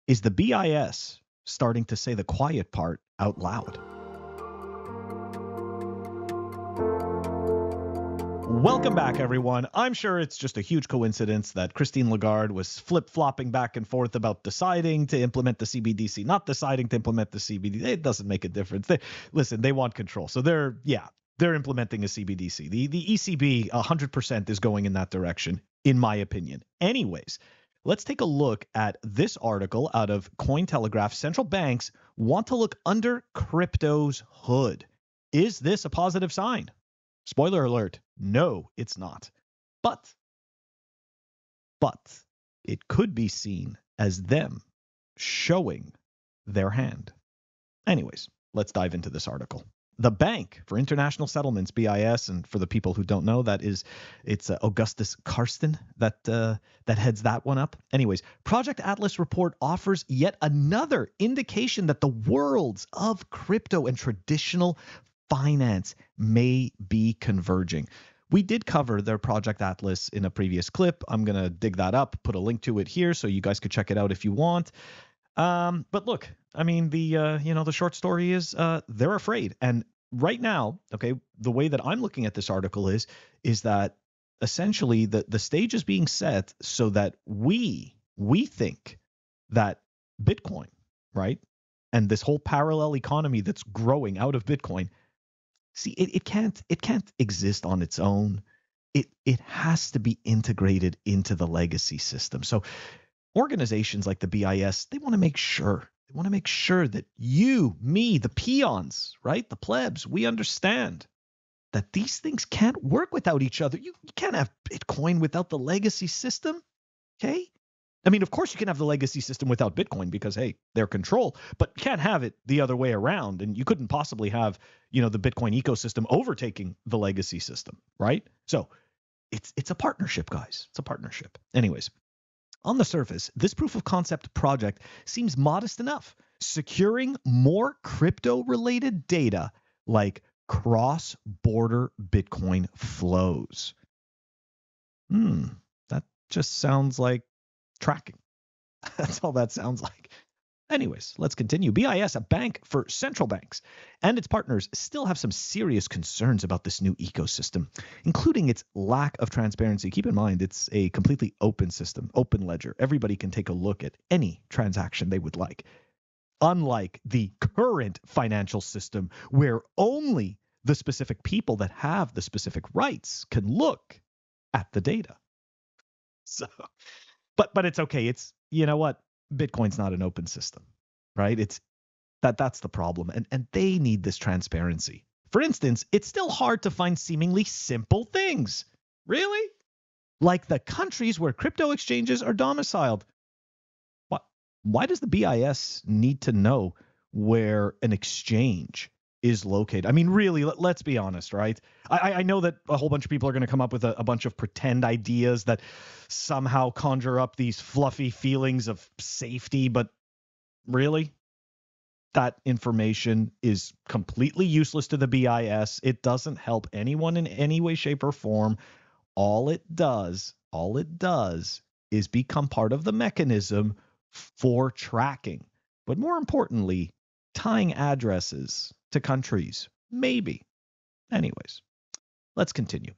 Is the BIS starting to say the quiet part out loud? Welcome back, everyone. I'm sure it's just a huge coincidence that Christine Lagarde was flip-flopping back and forth about deciding to implement the CBDC, not deciding to implement the CBDC. It doesn't make a difference. Listen, they want control. So they're implementing a CBDC. The ECB 100% is going in that direction, in my opinion. Anyways, let's take a look at this article out of Cointelegraph. Central banks want to look under crypto's hood. Is this a positive sign? Spoiler alert, no, it's not. But it could be seen as them showing their hand. Anyways, let's dive into this article. The Bank for International Settlements, BIS, and for the people who don't know, it's Augustus Karsten that heads that one up. Anyways, Project Atlas report offers yet another indication that the worlds of crypto and traditional finance may be converging. We did cover their Project Atlas in a previous clip. I'm going to dig that up, put a link to it here so you guys could check it out if you want. But look, I mean, the short story is they're afraid. And right now, okay, the way that I'm looking at this article is that essentially the stage is being set so that we think that Bitcoin, right, and this whole parallel economy that's growing out of Bitcoin, see, it can't exist on its own. It has to be integrated into the legacy system. So organizations like the BIS, they want to make sure that you, me, the peons, right, the plebs, we understand that these things can't work without each other. You can't have Bitcoin without the legacy system, okay? I mean, of course you can have the legacy system without Bitcoin because, hey, they're control, but you can't have it the other way around. And you couldn't possibly have, the Bitcoin ecosystem overtaking the legacy system, right? So it's a partnership, guys. It's a partnership. Anyways, on the surface, this proof of concept project seems modest enough, securing more crypto-related data like cross-border Bitcoin flows. That just sounds like tracking. That's all that sounds like. Anyways, let's continue. BIS, a bank for central banks, and its partners still have some serious concerns about this new ecosystem, including its lack of transparency. Keep in mind, it's a completely open system, open ledger. Everybody can take a look at any transaction they would like. Unlike the current financial system, where only the specific people that have the specific rights can look at the data. So, but it's okay. It's, you know what? Bitcoin's not an open system, right? That's the problem. And they need this transparency. For instance, it's still hard to find seemingly simple things. Really? Like the countries where crypto exchanges are domiciled. Why does the BIS need to know where an exchange is located? I mean, really, let's be honest, right? I know that a whole bunch of people are going to come up with a bunch of pretend ideas that somehow conjure up these fluffy feelings of safety, but really, that information is completely useless to the BIS. It doesn't help anyone in any way, shape, or form. All it does is become part of the mechanism for tracking, but more importantly, tying addresses to countries, maybe. Anyways, let's continue.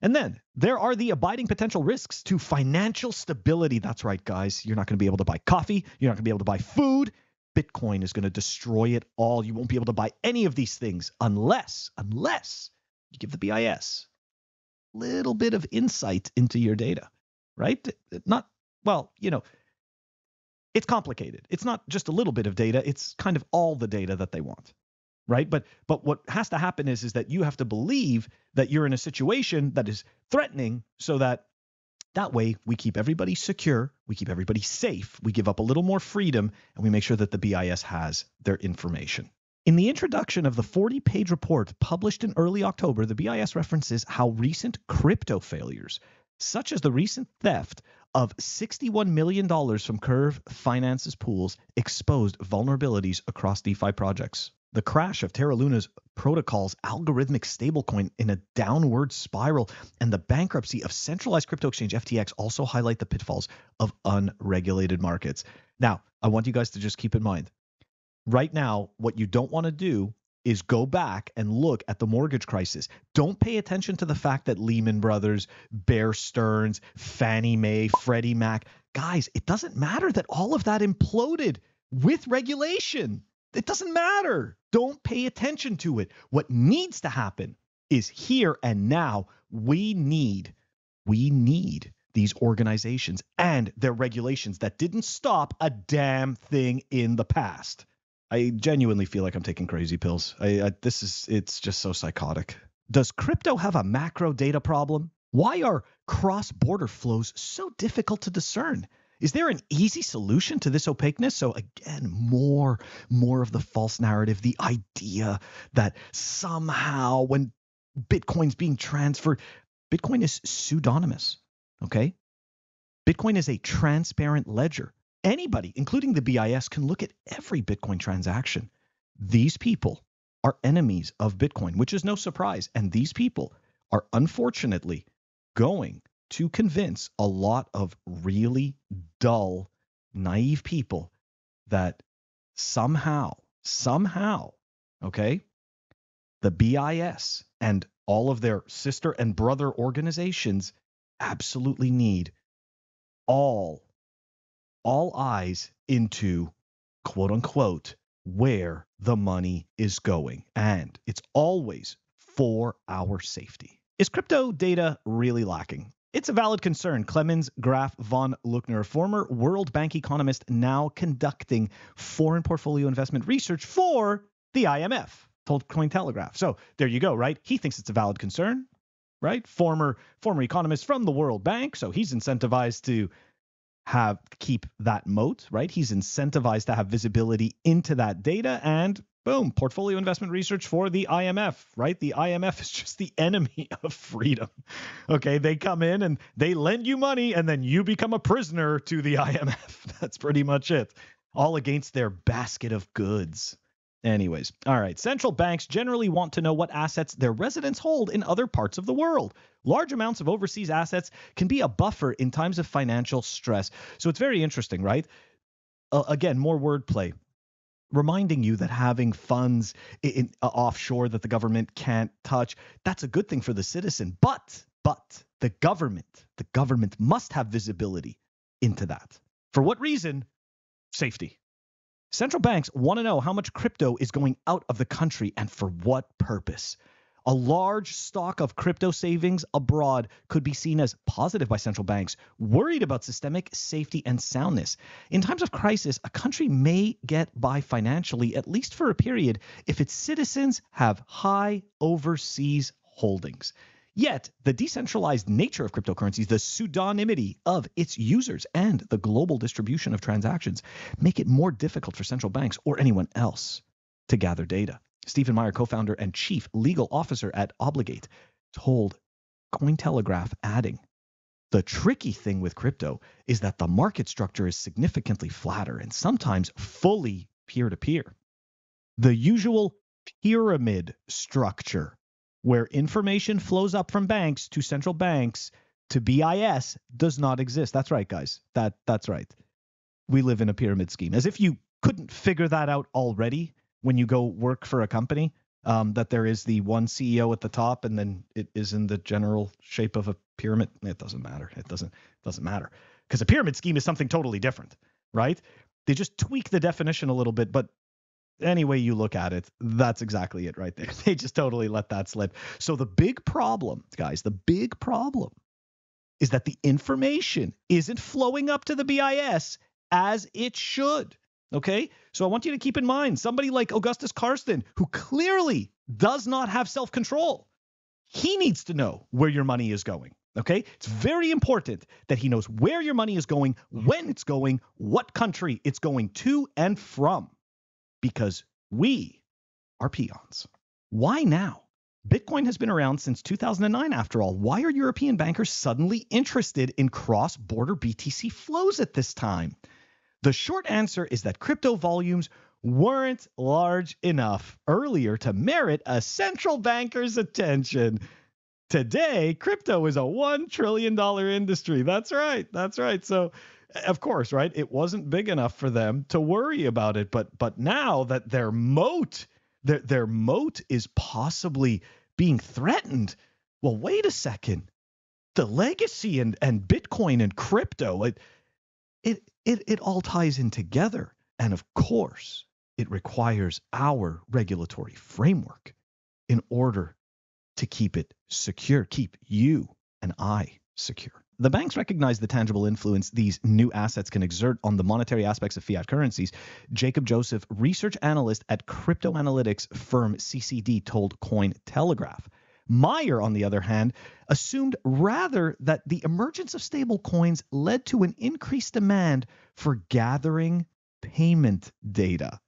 And then there are the abiding potential risks to financial stability. That's right, guys. You're not going to be able to buy coffee. You're not going to be able to buy food. Bitcoin is going to destroy it all. You won't be able to buy any of these things unless you give the BIS a little bit of insight into your data, right? It's complicated. It's not just a little bit of data. It's kind of all the data that they want, right? But what has to happen is that you have to believe that you're in a situation that is threatening, so that way we keep everybody secure, we keep everybody safe, we give up a little more freedom, and we make sure that the BIS has their information. In the introduction of the 40-page report published in early October, the BIS references how recent crypto failures, such as the recent theft of $61 million from Curve Finance's pools, exposed vulnerabilities across DeFi projects. The crash of Terra Luna's protocol's algorithmic stablecoin in a downward spiral and the bankruptcy of centralized crypto exchange FTX also highlight the pitfalls of unregulated markets. Now, I want you guys to just keep in mind, right now, what you don't want to do is go back and look at the mortgage crisis. Don't pay attention to the fact that Lehman Brothers, Bear Stearns, Fannie Mae, Freddie Mac, guys, it doesn't matter that all of that imploded with regulation. It doesn't matter. Don't pay attention to it. What needs to happen is here and now. We need these organizations and their regulations that didn't stop a damn thing in the past. I genuinely feel like I'm taking crazy pills. It's just so psychotic. Does crypto have a macro data problem? Why are cross-border flows so difficult to discern? Is there an easy solution to this opaqueness? So again, more of the false narrative, the idea that somehow when Bitcoin's being transferred, Bitcoin is pseudonymous, okay? Bitcoin is a transparent ledger. Anybody, including the BIS, can look at every Bitcoin transaction. These people are enemies of Bitcoin, which is no surprise. And these people are unfortunately going to convince a lot of really dull, naive people that somehow, okay, the BIS and all of their sister and brother organizations absolutely need all eyes into, quote unquote, where the money is going. And it's always for our safety. Is crypto data really lacking? It's a valid concern. Clemens Graf von Luckner, a former World Bank economist now conducting foreign portfolio investment research for the IMF, told Cointelegraph. So there you go, right? He thinks it's a valid concern, right? Former economist from the World Bank. So he's incentivized to keep that moat, right? He's incentivized to have visibility into that data, and boom, portfolio investment research for the IMF, right? The IMF is just the enemy of freedom. Okay, they come in and they lend you money and then you become a prisoner to the IMF. That's pretty much it. All against their basket of goods. Anyways, all right. Central banks generally want to know what assets their residents hold in other parts of the world. Large amounts of overseas assets can be a buffer in times of financial stress. So it's very interesting, right? Again, more wordplay, reminding you that having funds offshore that the government can't touch, that's a good thing for the citizen. But the government must have visibility into that. For what reason? Safety. Central banks want to know how much crypto is going out of the country and for what purpose. A large stock of crypto savings abroad could be seen as positive by central banks, worried about systemic safety and soundness. In times of crisis, a country may get by financially, at least for a period, if its citizens have high overseas holdings. Yet, the decentralized nature of cryptocurrencies, the pseudonymity of its users, and the global distribution of transactions make it more difficult for central banks or anyone else to gather data. Stephen Meyer, co-founder and chief legal officer at Obligate, told Cointelegraph, adding, "The tricky thing with crypto is that the market structure is significantly flatter and sometimes fully peer-to-peer. The usual pyramid structure where information flows up from banks to central banks to BIS does not exist." That's right, guys. That's right. We live in a pyramid scheme. As if you couldn't figure that out already when you go work for a company, that there is the one CEO at the top and then it is in the general shape of a pyramid. It doesn't matter. It doesn't matter, because a pyramid scheme is something totally different, right? They just tweak the definition a little bit, but any way you look at it, that's exactly it right there. They just totally let that slip. So the big problem, guys, the big problem is that the information isn't flowing up to the BIS as it should. Okay? So I want you to keep in mind somebody like Augustus Karsten, who clearly does not have self-control. He needs to know where your money is going. Okay? It's very important that he knows where your money is going, when it's going, what country it's going to and from. Because we are peons. Why now? Bitcoin has been around since 2009 after all. Why are European bankers suddenly interested in cross-border BTC flows at this time? The short answer is that crypto volumes weren't large enough earlier to merit a central banker's attention. Today, crypto is a $1 trillion industry. That's right. That's right. So, of course, right, it wasn't big enough for them to worry about it. But now that their moat is possibly being threatened, well, wait a second. The legacy and Bitcoin and crypto, it all ties in together. And of course, it requires our regulatory framework in order to keep it secure, keep you and I secure. The banks recognize the tangible influence these new assets can exert on the monetary aspects of fiat currencies. Jacob Joseph, research analyst at crypto analytics firm CCD, told Cointelegraph. Meyer, on the other hand, assumed rather that the emergence of stable coins led to an increased demand for gathering payment data.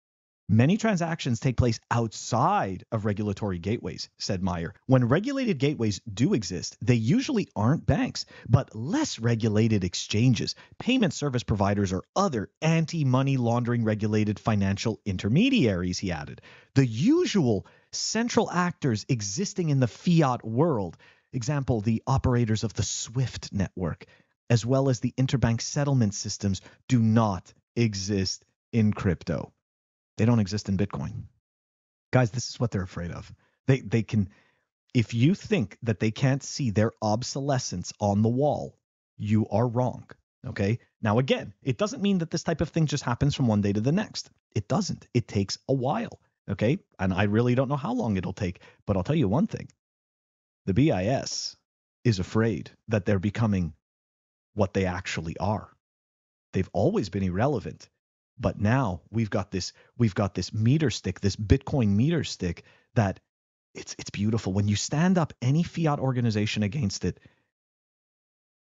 Many transactions take place outside of regulatory gateways, said Meyer. When regulated gateways do exist, they usually aren't banks, but less regulated exchanges, payment service providers, or other anti-money laundering regulated financial intermediaries, he added. The usual central actors existing in the fiat world, example, the operators of the SWIFT network, as well as the interbank settlement systems, do not exist in crypto. They don't exist in Bitcoin. Guys, this is what they're afraid of. They can, if you think that they can't see their obsolescence on the wall, you are wrong. Okay. Now, again, it doesn't mean that this type of thing just happens from one day to the next. It doesn't. It takes a while. Okay. And I really don't know how long it'll take, but I'll tell you one thing. The BIS is afraid that they're becoming what they actually are. They've always been irrelevant. But now we've got this meter stick, this Bitcoin meter stick that it's beautiful. When you stand up any fiat organization against it,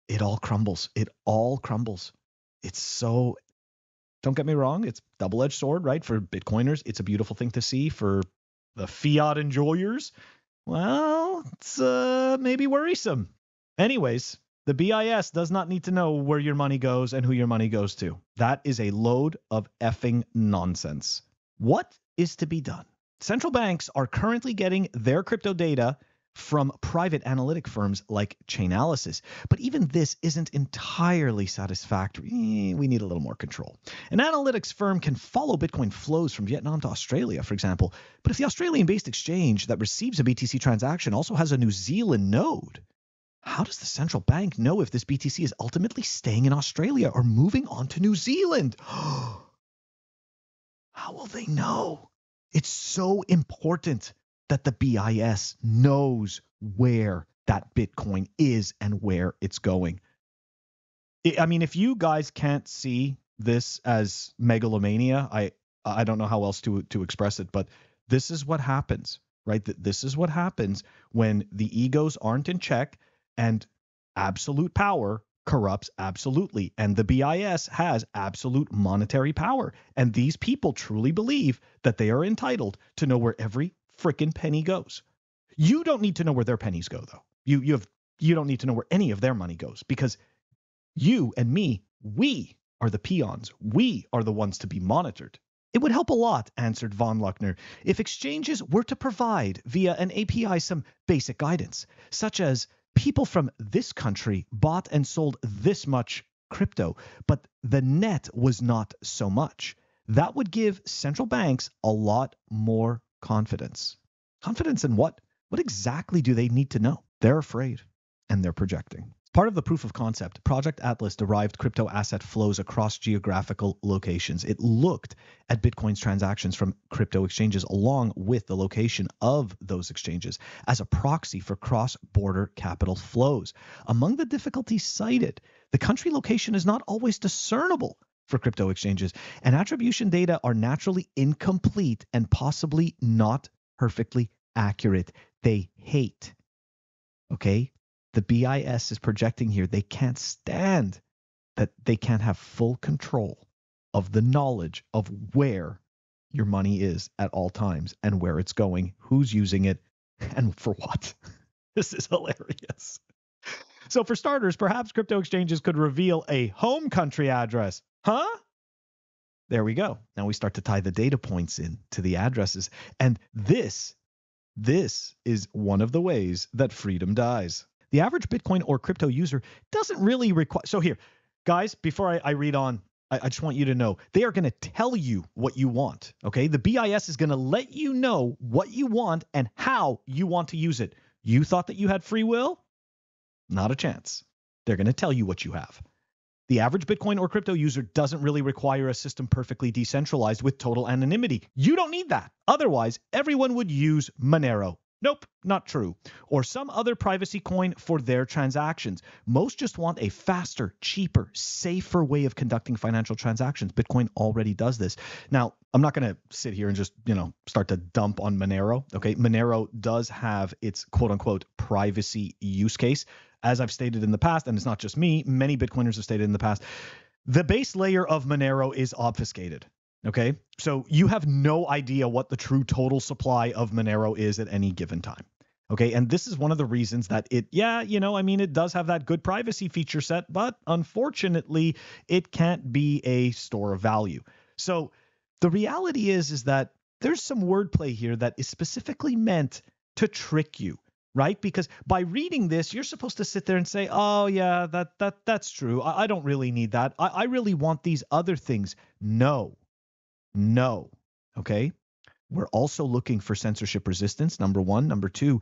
it all crumbles. It all crumbles. It's so, don't get me wrong, it's double-edged sword, right? For Bitcoiners, it's a beautiful thing to see. For the fiat enjoyers, well, it's maybe worrisome. Anyways, the BIS does not need to know where your money goes and who your money goes to. That is a load of effing nonsense. What is to be done? Central banks are currently getting their crypto data from private analytic firms like Chainalysis. But even this isn't entirely satisfactory. We need a little more control. An analytics firm can follow Bitcoin flows from Vietnam to Australia, for example. But if the Australian-based exchange that receives a BTC transaction also has a New Zealand node, how does the central bank know if this BTC is ultimately staying in Australia or moving on to New Zealand? How will they know? It's so important that the BIS knows where that Bitcoin is and where it's going. I mean, if you guys can't see this as megalomania, I don't know how else to express it, but this is what happens, right? This is what happens when the egos aren't in check. And absolute power corrupts absolutely. And the BIS has absolute monetary power. And these people truly believe that they are entitled to know where every frickin' penny goes. You don't need to know where their pennies go, though. You don't need to know where any of their money goes, because you and me, we are the peons. We are the ones to be monitored. It would help a lot, answered von Luckner, if exchanges were to provide via an API some basic guidance, such as people from this country bought and sold this much crypto, but the net was not so much. That would give central banks a lot more confidence. Confidence in what? What exactly do they need to know? They're afraid, and they're projecting. Part of the proof of concept, Project Atlas derived crypto asset flows across geographical locations. It looked at Bitcoin's transactions from crypto exchanges along with the location of those exchanges as a proxy for cross-border capital flows. Among the difficulties cited, the country location is not always discernible for crypto exchanges, and attribution data are naturally incomplete and possibly not perfectly accurate. They hate, okay? The BIS is projecting here they can't stand that they can't have full control of the knowledge of where your money is at all times and where it's going, who's using it, and for what. This is hilarious. So for starters, perhaps crypto exchanges could reveal a home country address. Huh? There we go. Now we start to tie the data points in to the addresses. And this is one of the ways that freedom dies. The average Bitcoin or crypto user doesn't really require. So here, guys, before I read on, I just want you to know they are going to tell you what you want. Okay. The BIS is going to let you know what you want and how you want to use it. You thought that you had free will? Not a chance. They're going to tell you what you have. The average Bitcoin or crypto user doesn't really require a system perfectly decentralized with total anonymity. You don't need that. Otherwise, everyone would use Monero. Nope, not true. Or some other privacy coin for their transactions. Most just want a faster, cheaper, safer way of conducting financial transactions. Bitcoin already does this. Now, I'm not going to sit here and just, start to dump on Monero. Okay, Monero does have its quote unquote privacy use case. As I've stated in the past, and it's not just me, many Bitcoiners have stated in the past, the base layer of Monero is obfuscated. Okay, so you have no idea what the true total supply of Monero is at any given time. Okay, and this is one of the reasons that it does have that good privacy feature set, but unfortunately, it can't be a store of value. So the reality is that there's some wordplay here that is specifically meant to trick you, right? Because by reading this, you're supposed to sit there and say, oh yeah, that's true. I don't really need that. I really want these other things. No. Okay. We're also looking for censorship resistance, number one. Number two,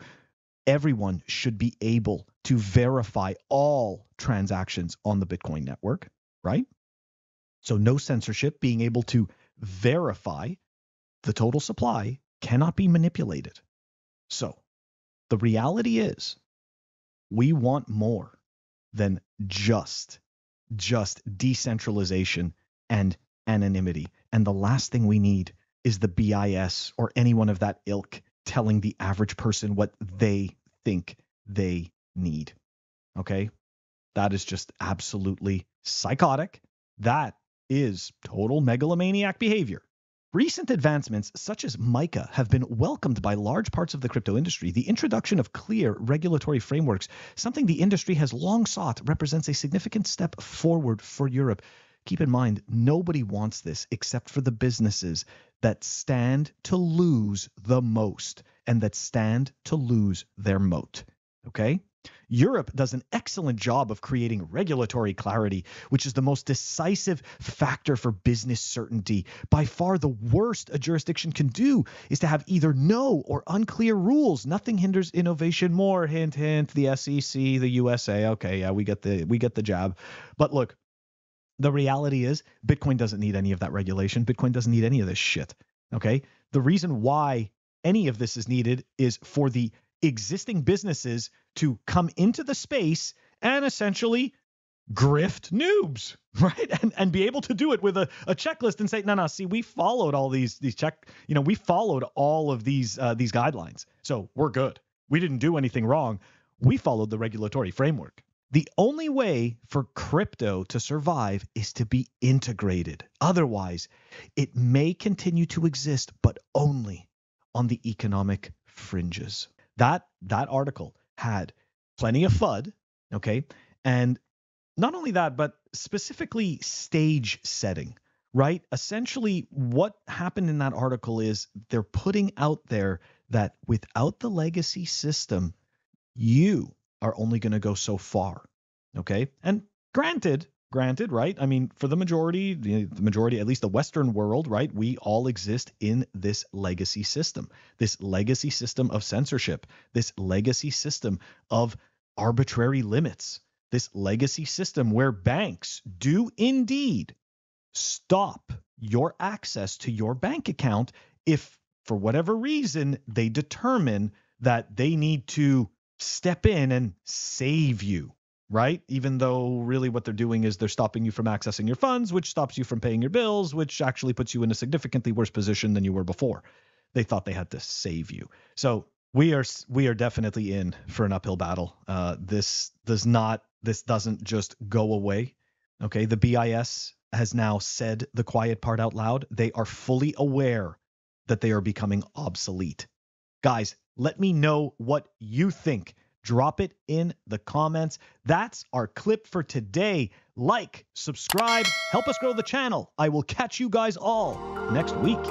everyone should be able to verify all transactions on the Bitcoin network, right? So no censorship, being able to verify the total supply cannot be manipulated. So the reality is we want more than just decentralization and anonymity. And the last thing we need is the BIS or anyone of that ilk telling the average person what they think they need. Okay? That is just absolutely psychotic. That is total megalomaniac behavior. Recent advancements such as MiCA have been welcomed by large parts of the crypto industry. The introduction of clear regulatory frameworks, something the industry has long sought, represents a significant step forward for Europe. Keep in mind, nobody wants this except for the businesses that stand to lose the most and that stand to lose their moat. Okay? Europe does an excellent job of creating regulatory clarity, which is the most decisive factor for business certainty. By far, the worst a jurisdiction can do is to have either no or unclear rules. Nothing hinders innovation more. Hint, hint. The SEC, the USA. Okay, yeah, we get the jab. But look, the reality is Bitcoin doesn't need any of that regulation. Bitcoin doesn't need any of this shit. Okay, the reason why any of this is needed is for the existing businesses to come into the space and essentially grift noobs, right? And be able to do it with a checklist and say, no, see, we followed all we followed all of these guidelines. So we're good. We didn't do anything wrong. We followed the regulatory framework. The only way for crypto to survive is to be integrated. Otherwise, it may continue to exist, but only on the economic fringes. That article had plenty of FUD, okay? And not only that, but specifically stage setting, right? Essentially, what happened in that article is they're putting out there that without the legacy system, you are only going to go so far, okay? And granted, right? I mean, for the majority, at least the Western world, right? We all exist in this legacy system of censorship, this legacy system of arbitrary limits, this legacy system where banks do indeed stop your access to your bank account if, for whatever reason, they determine that they need to step in and save you, right? Even though really what they're doing is they're stopping you from accessing your funds, which stops you from paying your bills, which actually puts you in a significantly worse position than you were before. They thought they had to save you. So we are definitely in for an uphill battle. This doesn't just go away. Okay, the BIS has now said the quiet part out loud. They are fully aware that they are becoming obsolete. Guys, let me know what you think. Drop it in the comments. That's our clip for today. Like, subscribe, help us grow the channel. I will catch you guys all next week.